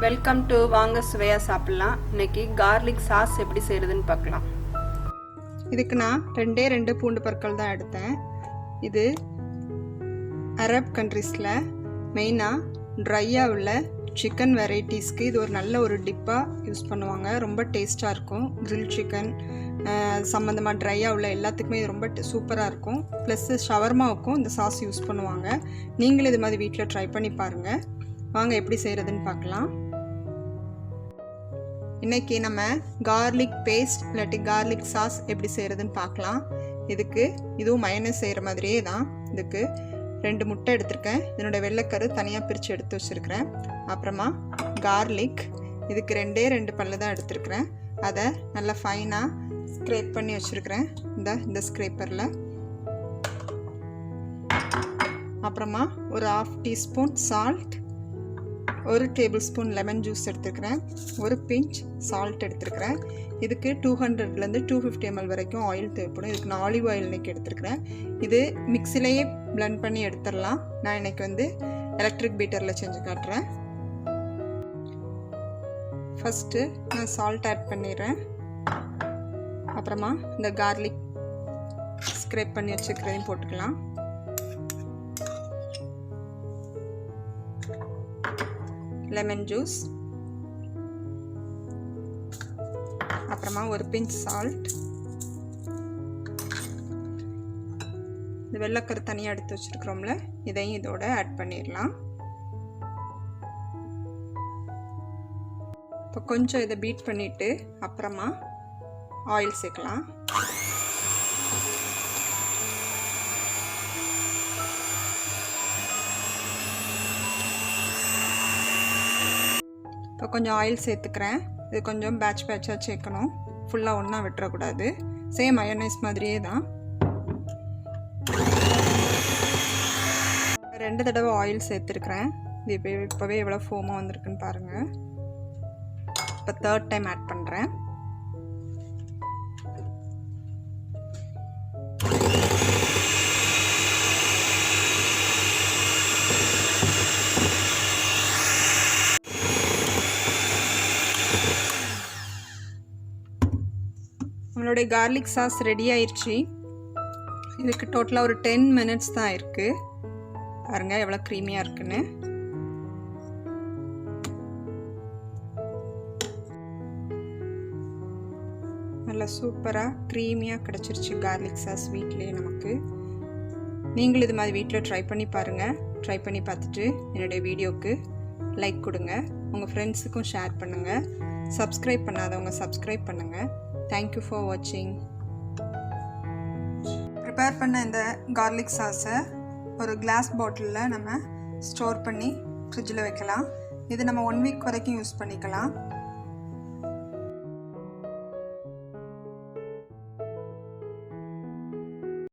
Welcome to வாங்க சுவையாக சாப்பிட்லாம். இன்னைக்கு கார்லிக் சாஸ் எப்படி செய்கிறதுன்னு பார்க்கலாம். இதுக்கு நான் ரெண்டு பூண்டு பற்கள் தான் எடுத்தேன். இது அரப் கண்ட்ரீஸில் மெயினாக ட்ரையாக உள்ள சிக்கன் வெரைட்டிஸ்க்கு இது ஒரு நல்ல ஒரு டிப்பாக யூஸ் பண்ணுவாங்க. ரொம்ப டேஸ்ட்டாக இருக்கும். கிரில் சிக்கன் சம்மந்தமாக ட்ரையாக உள்ள எல்லாத்துக்குமே இது ரொம்ப சூப்பராக இருக்கும். ப்ளஸ் ஷவர்மாவுக்கும் இந்த சாஸ் யூஸ் பண்ணுவாங்க. நீங்களும் இது மாதிரி வீட்டில் ட்ரை பண்ணி பாருங்கள். வாங்க எப்படி செய்கிறதுன்னு பார்க்கலாம். இன்றைக்கி நம்ம கார்லிக் பேஸ்ட் இல்லாட்டி கார்லிக் சாஸ் எப்படி செய்கிறதுன்னு பார்க்கலாம். இதுக்கு இதுவும் மயனஸ் செய்கிற மாதிரியே தான். இதுக்கு 2 முட்டை எடுத்திருக்கேன். இதனோட வெள்ளைக்கரு தனியாக பிரித்து எடுத்து வச்சுருக்கிறேன். அப்புறமா கார்லிக் இதுக்கு 2 பல்லு தான் எடுத்துருக்கிறேன். அதை நல்லா ஃபைனாக ஸ்க்ரேப் பண்ணி வச்சுருக்கிறேன் இந்த ஸ்க்ரேப்பரில். அப்புறமா ஒரு 1/2 teaspoon salt, 1 table spoon lemon juice எடுத்துருக்கிறேன், 1 பிஞ்ச் சால்ட் எடுத்துருக்கிறேன். இதுக்கு 200லேருந்து 250 ml வரைக்கும் ஆயில் தேவைப்படும். இதுக்கு நான் ஆலிவ் ஆயில் இன்றைக்கி எடுத்துருக்கிறேன். இது மிக்சிலேயே பிளெண்ட் பண்ணி எடுத்துடலாம். நான் இன்றைக்கி எலக்ட்ரிக் பீட்டரில் செஞ்சு காட்டுறேன். ஃபஸ்ட்டு நான் சால்ட் ஆட் பண்ணிடுறேன். அப்புறமா இந்த கார்லிக் ஸ்க்ரேப் பண்ணி வச்சுக்கிறதையும் போட்டுக்கலாம். லெமன் ஜூஸ், அப்புறமா 1 பிஞ்ச் சால்ட், இந்த வெள்ளைக்கரு தனியாக எடுத்து வச்சுருக்கிறோம்ல, இதையும் இதோட ஆட் பண்ணிடலாம். இப்போ கொஞ்சம் இதை பீட் பண்ணிவிட்டு அப்புறமா ஆயில் சேர்க்கலாம். இப்போ கொஞ்சம் ஆயில் சேர்த்துக்கிறேன். இது கொஞ்சம் பேட்சாக சேர்க்கணும். ஃபுல்லாக ஒன்றா விட்டுறக்கூடாது. சேம் மயோனைஸ் மாதிரியே தான். 2 தடவை ஆயில் சேர்த்துருக்குறேன். இது இப்போவே எவ்வளோ ஃபோமாக வந்திருக்குன்னு பாருங்கள். இப்போ 3rd டைம் ஆட் பண்ணுறேன். நம்மளுடைய கார்லிக் சாஸ் ரெடி ஆயிடுச்சு. இதுக்கு டோட்டலாக ஒரு 10 minutes தான் இருக்குது. பாருங்கள் எவ்வளோ க்ரீமியாக இருக்குன்னு. நல்லா சூப்பராக க்ரீமியாக கிடச்சிருச்சு கார்லிக் சாஸ் வீட்டிலே நமக்கு. நீங்களும் இது மாதிரி வீட்டில் ட்ரை பண்ணி பாருங்கள். ட்ரை பண்ணி பார்த்துட்டு என்னுடைய வீடியோவுக்கு லைக் கொடுங்க. உங்கள் ஃப்ரெண்ட்ஸுக்கும் ஷேர் பண்ணுங்கள். சப்ஸ்கிரைப் பண்ணாதவங்க சப்ஸ்கிரைப் பண்ணுங்கள். தேங்க்யூ ஃபார் வாட்சிங். ப்ரிப்பேர் பண்ண இந்த கார்லிக் சாஸை ஒரு கிளாஸ் பாட்டிலில் நம்ம ஸ்டோர் பண்ணி ஃப்ரிட்ஜில் வைக்கலாம். இது நம்ம 1 வீக் வரைக்கும் யூஸ் பண்ணிக்கலாம்.